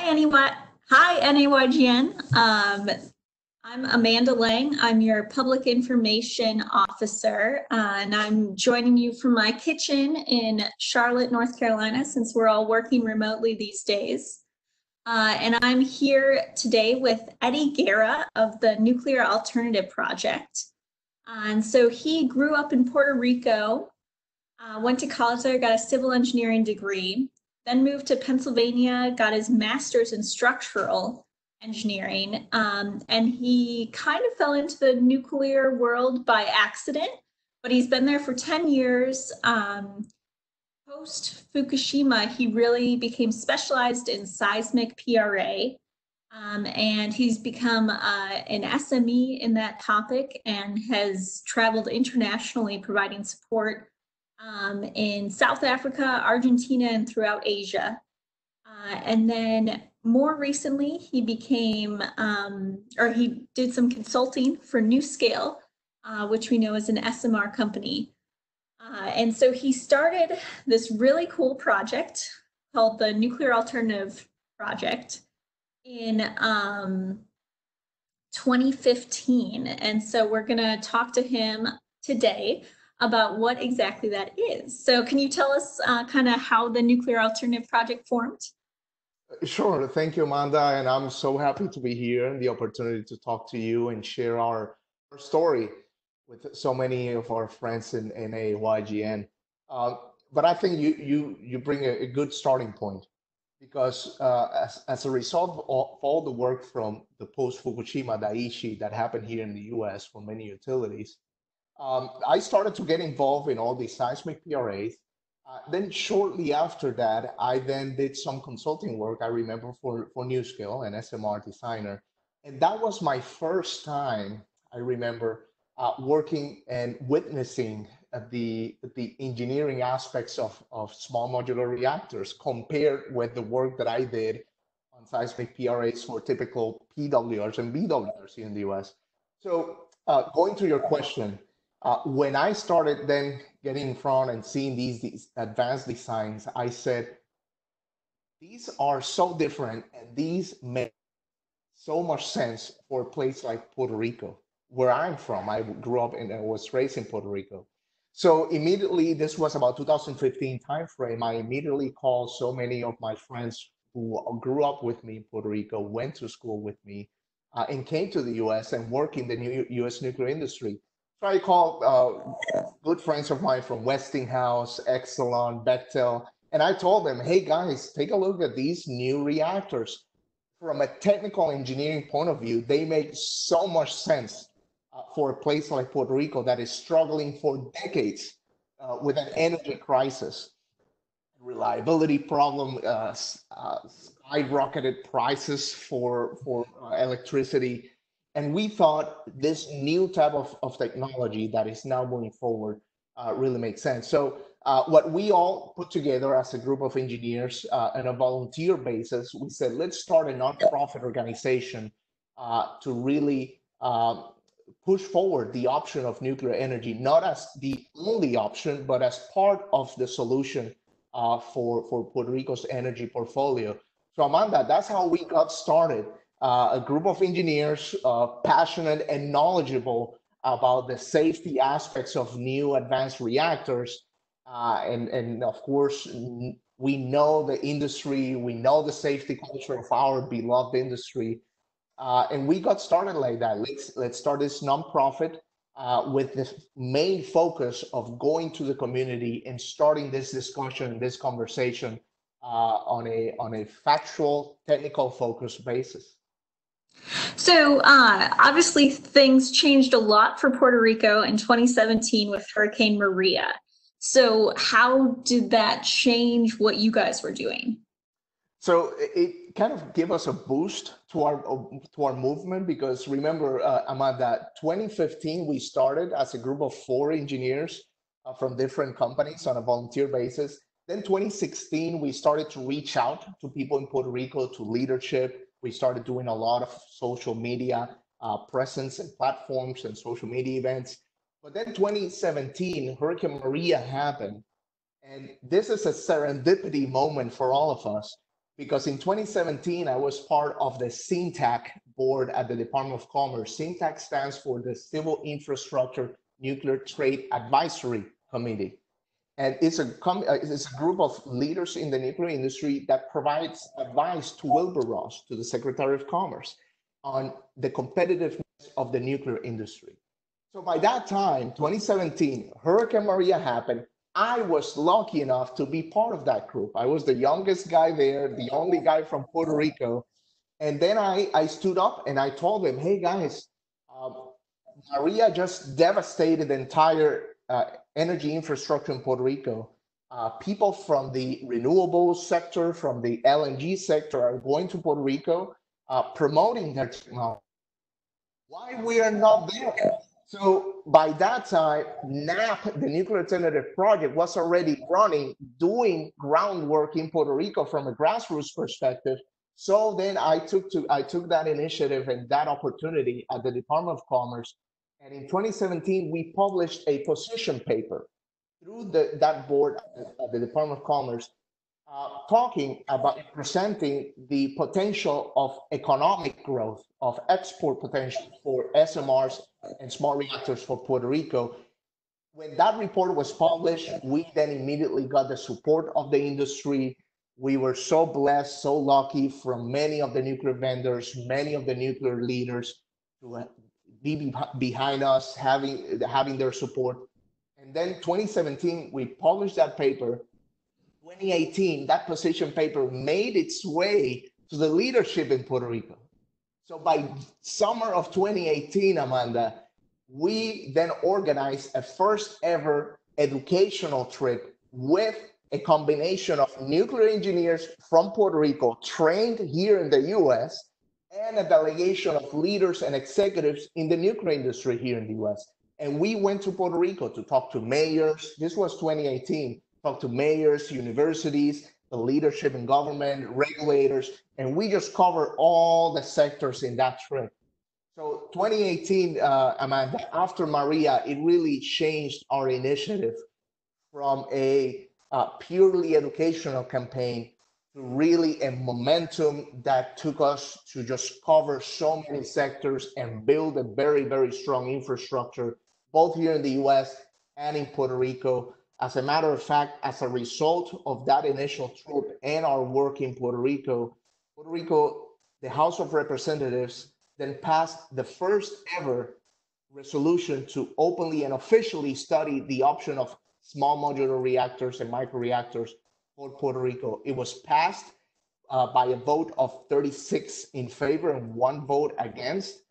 Hi, NEY. Hi, NAYGN. I'm Amanda Lang. I'm your Public Information Officer, and I'm joining you from my kitchen in Charlotte, North Carolina, since we're all working remotely these days. And I'm here today with Eddie Guerra of the Nuclear Alternative Project. And so he grew up in Puerto Rico, went to college there, got a civil engineering degree, then moved to Pennsylvania, got his master's in structural engineering, and he kind of fell into the nuclear world by accident, but he's been there for 10 years. Post Fukushima, he really became specialized in seismic PRA, and he's become an SME in that topic and has traveled internationally providing support in South Africa, Argentina, and throughout Asia. And then more recently, he became, or he did some consulting for NewScale, which we know is an SMR company. And so he started this really cool project called the Nuclear Alternative Project in 2015. And so we're going to talk to him today about what exactly that is. So can you tell us kind of how the Nuclear Alternative Project formed? Sure. Thank you, Amanda. And I'm so happy to be here and the opportunity to talk to you and share our story with so many of our friends in NAYGN. Uh, but I think you bring a good starting point because as a result of all the work from the post-Fukushima Daiichi that happened here in the US for many utilities, I started to get involved in all these seismic PRAs. Then shortly after that, I then did some consulting work. I remember for NewScale, an SMR designer, and that was my first time. I remember working and witnessing the engineering aspects of small modular reactors compared with the work that I did on seismic PRAs for typical PWRs and BWRs here in the US. So going to your question. When I started then getting in front and seeing these advanced designs, I said, these are so different and these make so much sense for a place like Puerto Rico, where I'm from. I grew up and I was raised in Puerto Rico. So immediately, this was about 2015 timeframe, I immediately called so many of my friends who grew up with me in Puerto Rico, went to school with me, and came to the US and work in the new US nuclear industry. So I called good friends of mine from Westinghouse, Exelon, Bechtel, and I told them, hey guys, take a look at these new reactors. From a technical engineering point of view, they make so much sense for a place like Puerto Rico that is struggling for decades with an energy crisis, reliability problem, skyrocketed prices for electricity. And we thought this new type of technology that is now moving forward really makes sense. So what we all put together as a group of engineers on a volunteer basis, we said, let's start a nonprofit organization to really push forward the option of nuclear energy, not as the only option, but as part of the solution for Puerto Rico's energy portfolio. So Amanda, that's how we got started. A group of engineers passionate and knowledgeable about the safety aspects of new advanced reactors. And of course, we know the industry, we know the safety culture of our beloved industry. And we got started like that. Let's start this nonprofit with the main focus of going to the community and starting this discussion, this conversation on a factual, technical focused basis. So obviously things changed a lot for Puerto Rico in 2017 with Hurricane Maria. So how did that change what you guys were doing? So it kind of gave us a boost to our movement because remember, Amanda, 2015 we started as a group of four engineers from different companies on a volunteer basis. Then 2016 we started to reach out to people in Puerto Rico, to leadership. We started doing a lot of social media presence and platforms and social media events. But then 2017, Hurricane Maria happened, and this is a serendipity moment for all of us because in 2017, I was part of the CINTAC board at the Department of Commerce. CINTAC stands for the Civil Infrastructure Nuclear Trade Advisory Committee. And it's a group of leaders in the nuclear industry that provides advice to Wilbur Ross, to the Secretary of Commerce, on the competitiveness of the nuclear industry. So by that time, 2017, Hurricane Maria happened. I was lucky enough to be part of that group. I was the youngest guy there, the only guy from Puerto Rico. And then I stood up and I told them, hey guys, Maria just devastated the entire energy infrastructure in Puerto Rico. People from the renewables sector, from the LNG sector are going to Puerto Rico, promoting their technology. Why we are not there? So by that time, NAP, the Nuclear Alternative Project, was already running, doing groundwork in Puerto Rico from a grassroots perspective. So then I took that initiative and that opportunity at the Department of Commerce. And in 2017, we published a position paper through that board at the Department of Commerce, talking about presenting the potential of economic growth, of export potential for SMRs and small reactors for Puerto Rico. When that report was published, we then immediately got the support of the industry. We were so blessed, so lucky from many of the nuclear vendors, many of the nuclear leaders to be behind us, having their support. And then 2017, we published that paper. 2018, that position paper made its way to the leadership in Puerto Rico. So by summer of 2018, Amanda, we then organized a first ever educational trip with a combination of nuclear engineers from Puerto Rico trained here in the US and a delegation of leaders and executives in the nuclear industry here in the US. And we went to Puerto Rico to talk to mayors. This was 2018. Talk to mayors, universities, the leadership in government, regulators, and we just covered all the sectors in that trip. So 2018, Amanda, after Maria, it really changed our initiative from a purely educational campaign to really a momentum that took us to just cover so many sectors and build a very, very strong infrastructure, both here in the US and in Puerto Rico. As a matter of fact, as a result of that initial trip and our work in Puerto Rico, the House of Representatives then passed the first ever resolution to openly and officially study the option of small modular reactors and microreactors for Puerto Rico. It was passed by a vote of 36 in favor and 1 vote against.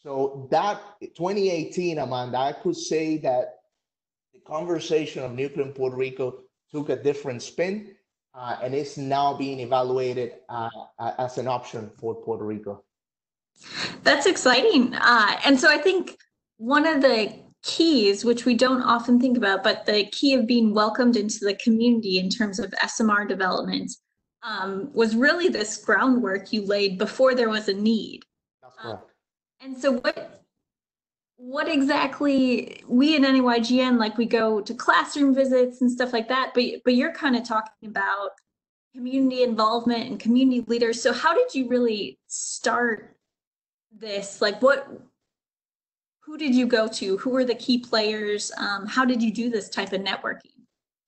So that 2018, Amanda, I could say that the conversation of nuclear in Puerto Rico took a different spin, and it's now being evaluated as an option for Puerto Rico. That's exciting. And so I think one of the keys, which we don't often think about, but the key of being welcomed into the community in terms of SMR development was really this groundwork you laid before there was a need. That's correct. And so what exactly, we in NAYGN, like we go to classroom visits and stuff like that, but you're kind of talking about community involvement and community leaders. So how did you really start this? Like who did you go to? Who were the key players? How did you do this type of networking?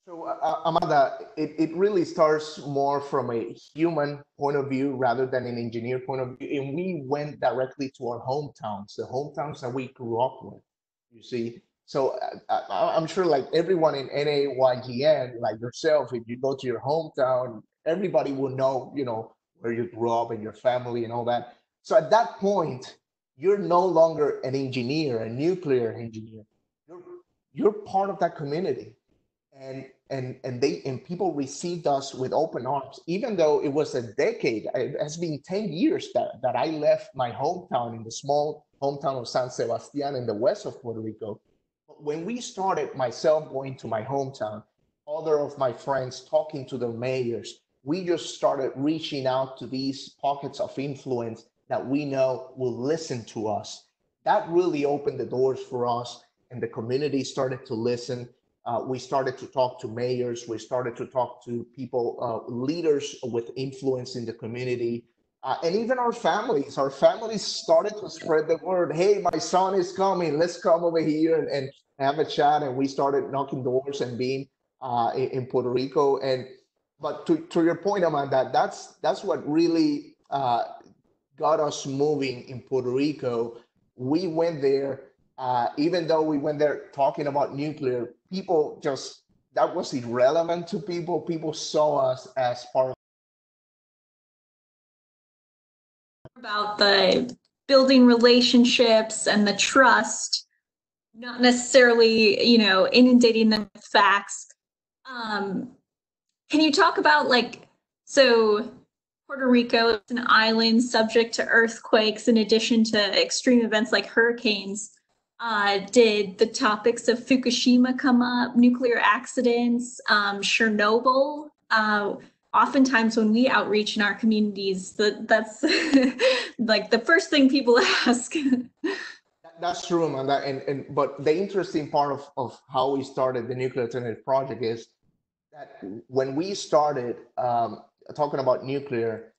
So, Amanda, it really starts more from a human point of view rather than an engineer point of view. And we went directly to our hometowns, the hometowns that we grew up with, you see. So I'm sure like everyone in NAYGN, like yourself, if you go to your hometown, everybody will know, you know, where you grew up and your family and all that. So at that point, you're no longer an engineer, a nuclear engineer. You're part of that community. And people received us with open arms, even though it was a decade. It has been 10 years that I left my hometown, in the small hometown of San Sebastian in the west of Puerto Rico. But when we started, myself going to my hometown, other of my friends talking to the mayors, we just started reaching out to these pockets of influence that we know will listen to us. That really opened the doors for us, and the community started to listen. We started to talk to mayors. We started to talk to people, leaders with influence in the community, and even our families. Our families started to spread the word. Hey, my son is coming. Let's come over here and have a chat. And we started knocking doors and being in Puerto Rico. And but to your point, Amanda, that's what really got us moving in Puerto Rico. We went there, even though we went there talking about nuclear, people just, that was irrelevant to people. People saw us as part of. About the building relationships and the trust, not necessarily, inundating them with facts. Can you talk about so Puerto Rico is an island subject to earthquakes in addition to extreme events like hurricanes. Did the topics of Fukushima come up, nuclear accidents, Chernobyl? Oftentimes when we outreach in our communities, that's like the first thing people ask. That's true, Amanda. But the interesting part of how we started the Nuclear Alternative Project is that when we started talking about nuclear,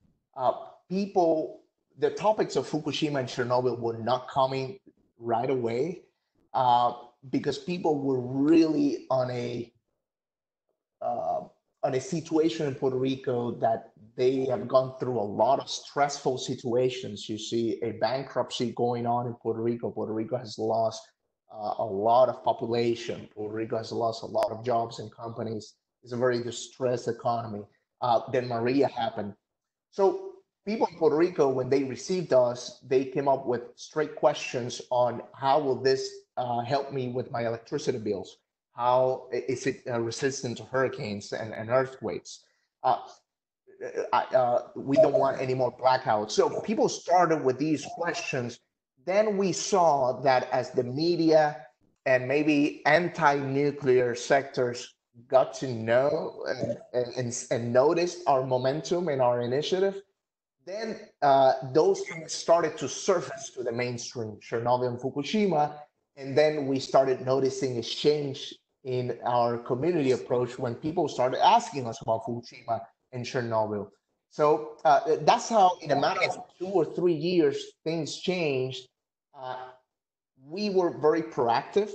the topics of Fukushima and Chernobyl were not coming right away because people were really on a situation in Puerto Rico that they have gone through a lot of stressful situations. You see a bankruptcy going on in Puerto Rico. Puerto Rico has lost a lot of population. Puerto Rico has lost a lot of jobs and companies. It's a very distressed economy. Then Maria happened. So people in Puerto Rico, when they received us, they came up with straight questions on how will this help me with my electricity bills? How is it resistant to hurricanes and earthquakes? We don't want any more blackouts. So people started with these questions. Then we saw that as the media and maybe anti-nuclear sectors got to know and noticed our momentum and our initiative, then those things started to surface to the mainstream, Chernobyl and Fukushima. And then we started noticing a change in our community approach when people started asking us about Fukushima and Chernobyl. So that's how, in a matter of 2 or 3 years, things changed. We were very proactive,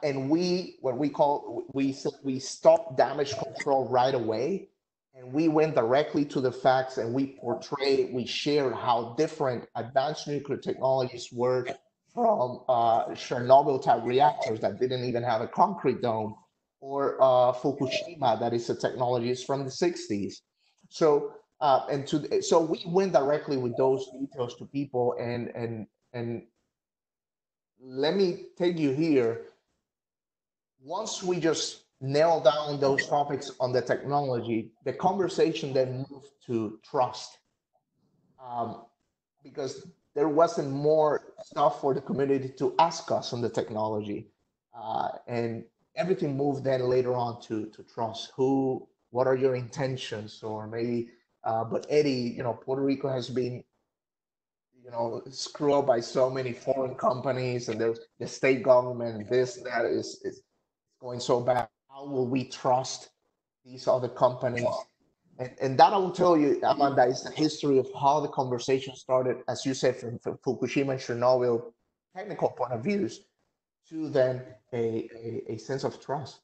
and we stopped damage control right away, and we went directly to the facts, and we shared how different advanced nuclear technologies were from Chernobyl type reactors that didn't even have a concrete dome, or Fukushima, that is a technology from the 60s. So so we went directly with those details to people, and let me take you here. Once we just nail down those topics on the technology, the conversation then moved to trust, because there wasn't more stuff for the community to ask us on the technology, and everything moved then later on to trust. What are your intentions, or maybe, but Eddie, Puerto Rico has been, screwed up by so many foreign companies, and there's the state government, and this, that is going so bad. How will we trust these other companies? And that I will tell you, Amanda, is the history of how the conversation started, as you said, from Fukushima and Chernobyl technical point of views, to then a sense of trust.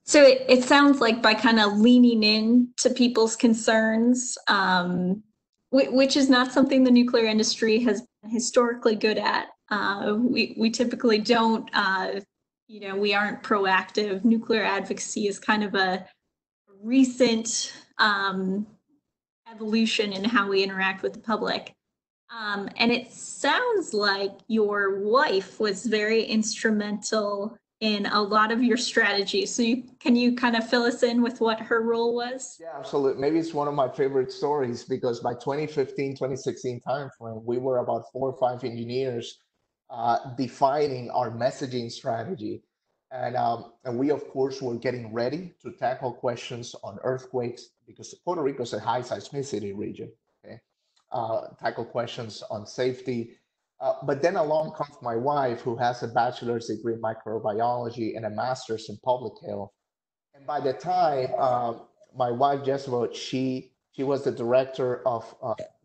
So it sounds like by kind of leaning in to people's concerns, which is not something the nuclear industry has been historically good at. We typically don't, we aren't proactive. Nuclear advocacy is kind of a recent evolution in how we interact with the public. And it sounds like your wife was very instrumental in a lot of your strategies. So can you kind of fill us in with what her role was? Yeah, absolutely. Maybe it's one of my favorite stories, because by 2015, 2016 timeframe, we were about 4 or 5 engineers defining our messaging strategy. And we, of course, were getting ready to tackle questions on earthquakes, because Puerto Rico is a high seismicity region. Okay? Tackle questions on safety, But then along comes my wife, who has a bachelor's degree in microbiology and a master's in public health. And by the time my wife Jezebel, she was the director of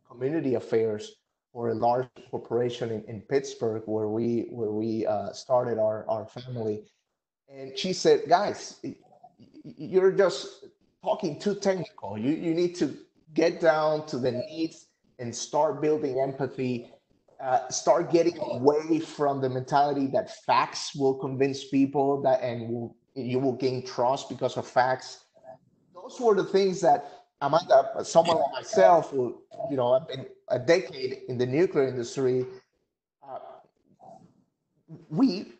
community affairs for a large corporation in Pittsburgh, where we started our family. And she said, "Guys, you're just talking too technical. You need to get down to the needs and start building empathy. Start getting away from the mentality that facts will convince people that you will gain trust because of facts." Those were the things that Amanda, someone like myself, who I've been a decade in the nuclear industry, uh, we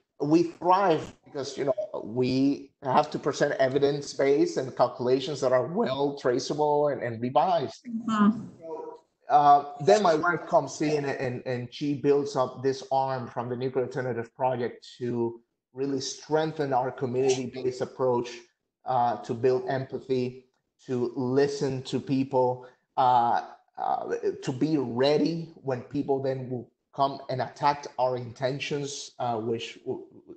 thrive because we have to present evidence base and calculations that are well traceable and revised. Mhm. So, then my wife comes in and she builds up this arm from the Nuclear Alternative Project to really strengthen our community-based approach, to build empathy, to listen to people, uh, to be ready when people then will come and attack our intentions, which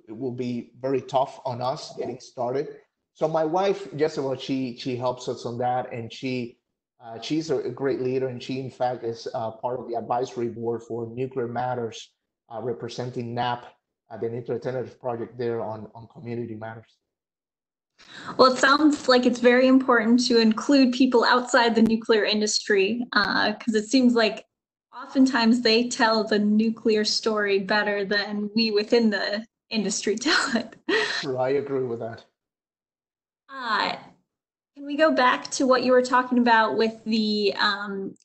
will be very tough on us getting started. So my wife, Jessica, she helps us on that, and she's a great leader, and she in fact is part of the advisory board for Nuclear Matters, representing NAP, the Nuclear Alternative Project there on community matters. Well, it sounds like it's very important to include people outside the nuclear industry, because it seems like oftentimes they tell the nuclear story better than we within the industry tell it. True, I agree with that. Uh, can we go back to what you were talking about with the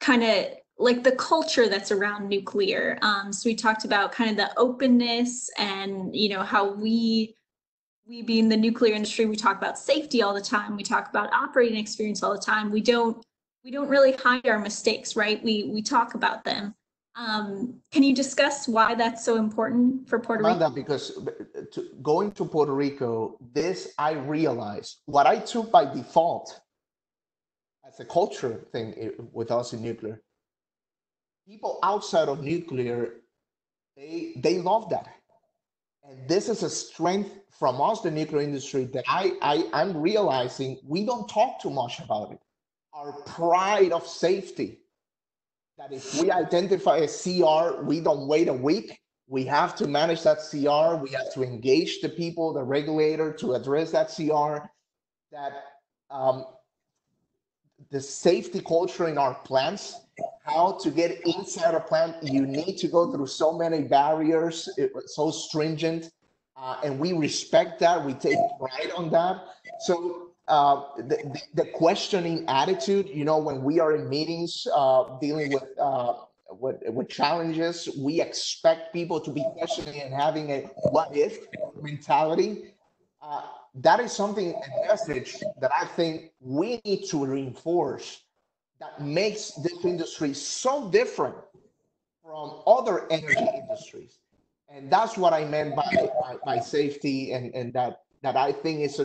kind of like the culture that's around nuclear? So we talked about kind of the openness and how we being the nuclear industry, we talk about safety all the time. We talk about operating experience all the time. We don't really hide our mistakes, right? We talk about them. Can you discuss why that's so important for Puerto Rico? Amanda, because going to Puerto Rico, this I realized what I took by default as a culture thing with us in nuclear. People outside of nuclear, they love that. And this is a strength from us, the nuclear industry, that I'm realizing we don't talk too much about it. Our pride of safety, that if we identify a CR, we don't wait a week. We have to manage that CR. We have to engage the people, the regulator, to address that CR. That um, the safety culture in our plants, how to get inside a plant, you need to go through so many barriers, so stringent, and we respect that. We take pride on that. So the questioning attitude, when we are in meetings dealing with challenges, we expect people to be questioning and having a what if mentality. Uh, that is something, a message that I think we need to reinforce, that makes this industry so different from other energy industries. And that's what I meant by safety, and that I think is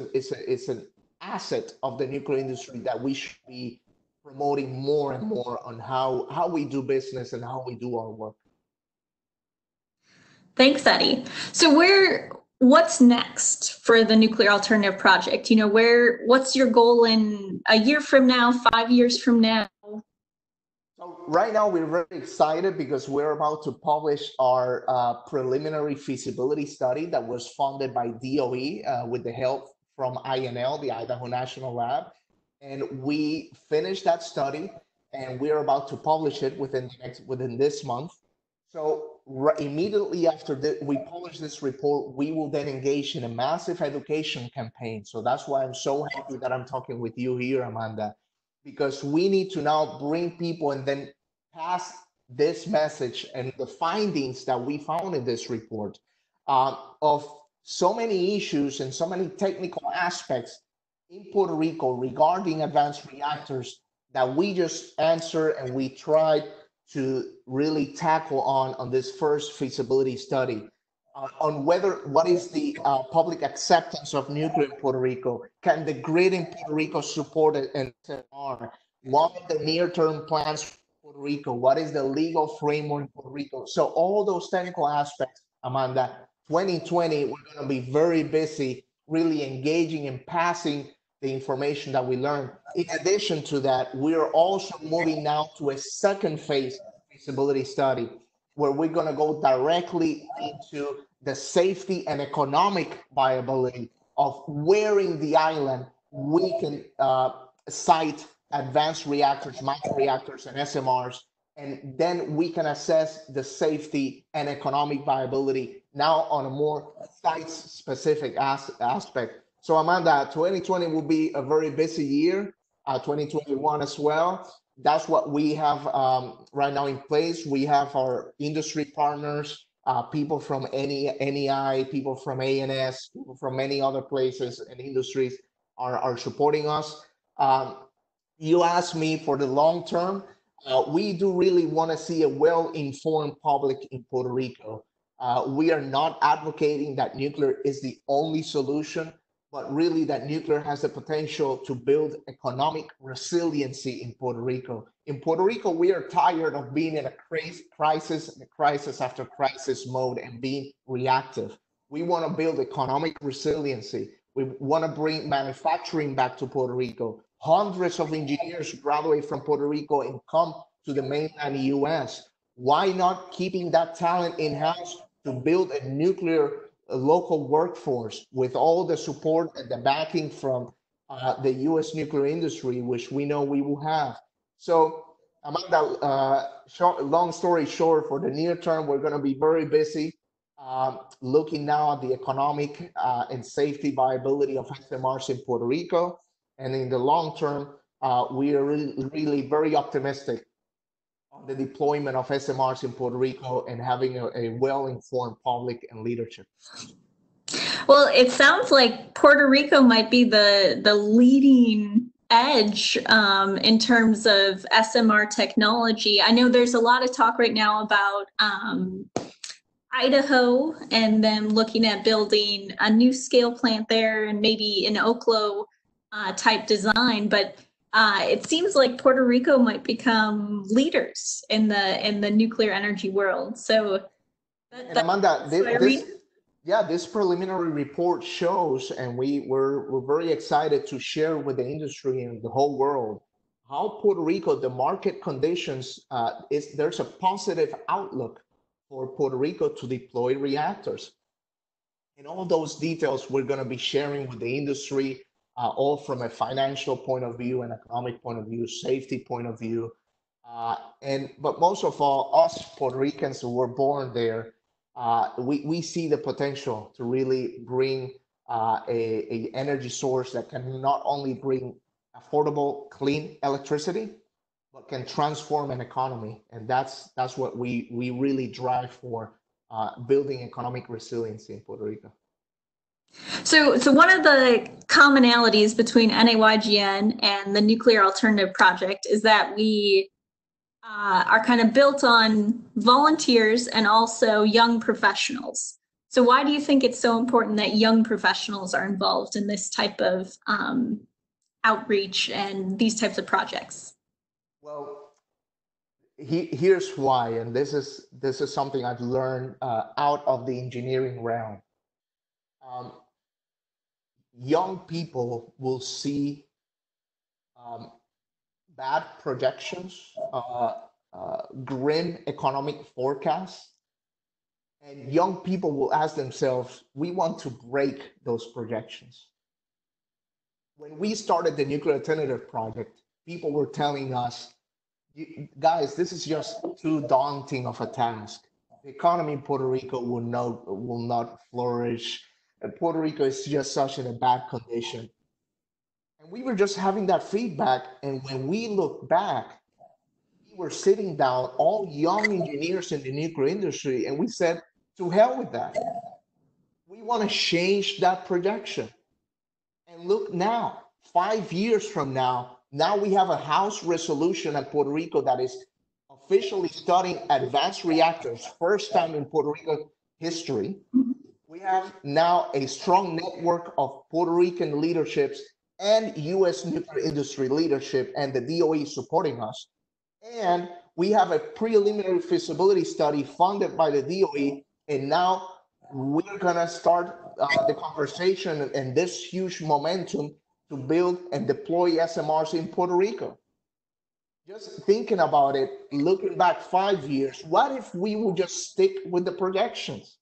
an asset of the nuclear industry that we should be promoting more and more on how we do business and how we do our work. Thanks, Eddie. So what's next for the Nuclear Alternative Project? What's your goal in a year from now, 5 years from now? So right now we're very excited because we're about to publish our preliminary feasibility study that was funded by DOE with the help from INL, the Idaho National Lab. And we finished that study, and we're about to publish it within this month. So immediately after we publish this report, we will then engage in a massive education campaign. So that's why I'm so happy that I'm talking with you here, Amanda, because we need to now bring people and then pass this message and the findings that we found in this report, of so many issues and so many technical aspects in Puerto Rico regarding advanced reactors, that we just answer and we tried to really tackle on this first feasibility study, on what is the public acceptance of nuclear in Puerto Rico? Can the grid in Puerto Rico support it? And what are the near-term plans for Puerto Rico? What is the legal framework in Puerto Rico? So all those technical aspects, Amanda, 2020, we're going to be very busy really engaging and passing the information that we learned. In addition to that, we are also moving now to a second phase feasibility study where we're going to go directly into the safety and economic viability of where in the island we can site advanced reactors, micro reactors, and SMRs, and then we can assess the safety and economic viability now on a more site-specific aspect. So Amanda, 2020 will be a very busy year, 2021 as well. That's what we have right now in place. We have our industry partners, people from NEI, people from ANS, people from many other places and industries are supporting us. You asked me for the long term. We do really want to see a well-informed public in Puerto Rico. We are not advocating that nuclear is the only solution, but really that nuclear has the potential to build economic resiliency in Puerto Rico. In Puerto Rico, we are tired of being in a crisis after crisis mode and being reactive. We want to build economic resiliency. We want to bring manufacturing back to Puerto Rico. Hundreds of engineers graduate from Puerto Rico and come to the mainland US. Why not keeping that talent in-house to build a nuclear local workforce with all the support and the backing from the US nuclear industry, which we know we will have? So Amanda, long story short, for the near term, we're going to be very busy looking now at the economic and safety viability of SMRs in Puerto Rico. And in the long term, we are really very optimistic on the deployment of SMRs in Puerto Rico and having a well-informed public and leadership. Well, it sounds like Puerto Rico might be the leading edge in terms of SMR technology. I know there's a lot of talk right now about Idaho and them looking at building a new scale plant there and maybe an Oklo type design, but it seems like Puerto Rico might become leaders in the nuclear energy world. So, and Amanda, this preliminary report shows, and we're very excited to share with the industry and the whole world how Puerto Rico, the market conditions, there's a positive outlook for Puerto Rico to deploy reactors. And all those details we're going to be sharing with the industry, all from a financial point of view, an economic point of view, safety point of view. But most of all, us Puerto Ricans who were born there, we see the potential to really bring a energy source that can not only bring affordable, clean electricity, but can transform an economy. And that's what we really drive for, building economic resiliency in Puerto Rico. So one of the commonalities between NAYGN and the Nuclear Alternative Project is that we are kind of built on volunteers and also young professionals. So why do you think it's so important that young professionals are involved in this type of outreach and these types of projects? Well, here's why, and this is something I've learned out of the engineering realm. Young people will see bad projections, grim economic forecasts, and young people will ask themselves, we want to break those projections. When we started the Nuclear Alternative Project, people were telling us, guys, this is just too daunting of a task. The economy in Puerto Rico will not flourish. And Puerto Rico is just such in a bad condition. And we were just having that feedback. And when we look back, we were sitting down, all young engineers in the nuclear industry, and we said, to hell with that. We want to change that projection. And look now, 5 years from now we have a House resolution in Puerto Rico that is officially studying advanced reactors, first time in Puerto Rico history. We have now a strong network of Puerto Rican leaderships and U.S. nuclear industry leadership, and the DOE supporting us. And we have a preliminary feasibility study funded by the DOE, and now we're gonna start the conversation and this huge momentum to build and deploy SMRs in Puerto Rico. Just thinking about it, looking back 5 years, what if we would just stick with the projections?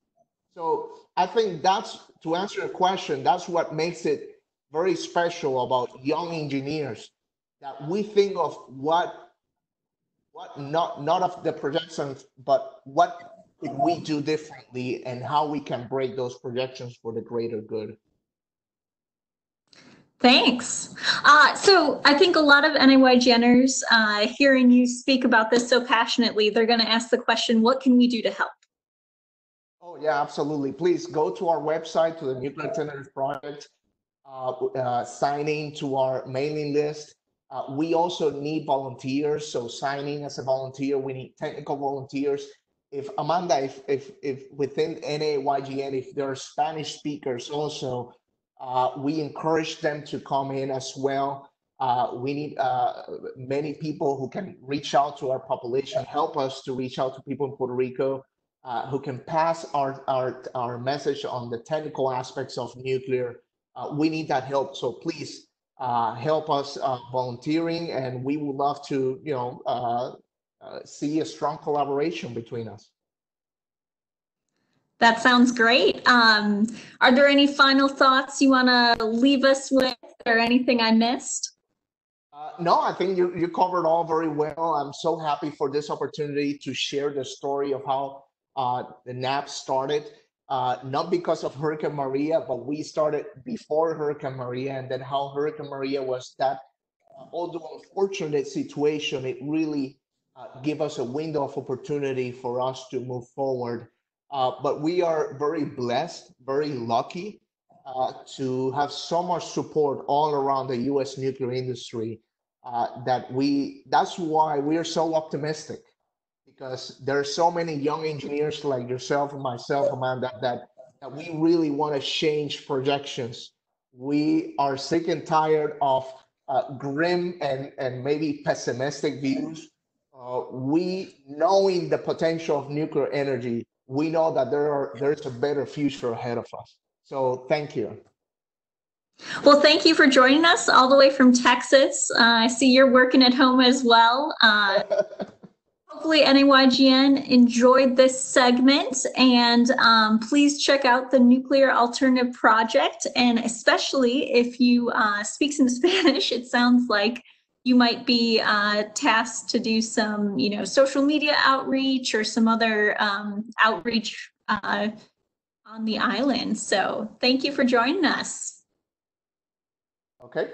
So I think that's, to answer your question, that's what makes it very special about young engineers, that we think of what not of the projections, but what could we do differently and how we can break those projections for the greater good. Thanks. So I think a lot of NAYGNers, hearing you speak about this so passionately, they're going to ask the question, what can we do to help? Oh, yeah, absolutely. Please go to our website, to the Nuclear Alternatives Project, sign in to our mailing list. We also need volunteers, so sign in as a volunteer. We need technical volunteers. If Amanda, if within NAYGN, if there are Spanish speakers also, we encourage them to come in as well. We need many people who can reach out to our population, help us to reach out to people in Puerto Rico, who can pass our message on the technical aspects of nuclear. We need that help. So please help us volunteering, and we would love to, see a strong collaboration between us. That sounds great. Are there any final thoughts you want to leave us with, or anything I missed? No, I think you covered all very well. I'm so happy for this opportunity to share the story of how the NAP started, not because of Hurricane Maria, but we started before Hurricane Maria, and then how Hurricane Maria was that, although unfortunate situation, it really gave us a window of opportunity for us to move forward. But we are very blessed, very lucky to have so much support all around the U.S. nuclear industry that's why we are so optimistic, because there are so many young engineers like yourself and myself, Amanda, that we really want to change projections. We are sick and tired of grim and maybe pessimistic views. We, knowing the potential of nuclear energy, we know that there's a better future ahead of us. So thank you. Well, thank you for joining us all the way from Texas. I see you're working at home as well. Hopefully NAYGN enjoyed this segment, and please check out the Nuclear Alternative Project. And especially if you speak some Spanish, it sounds like you might be tasked to do some, social media outreach or some other outreach on the island. So thank you for joining us. Okay.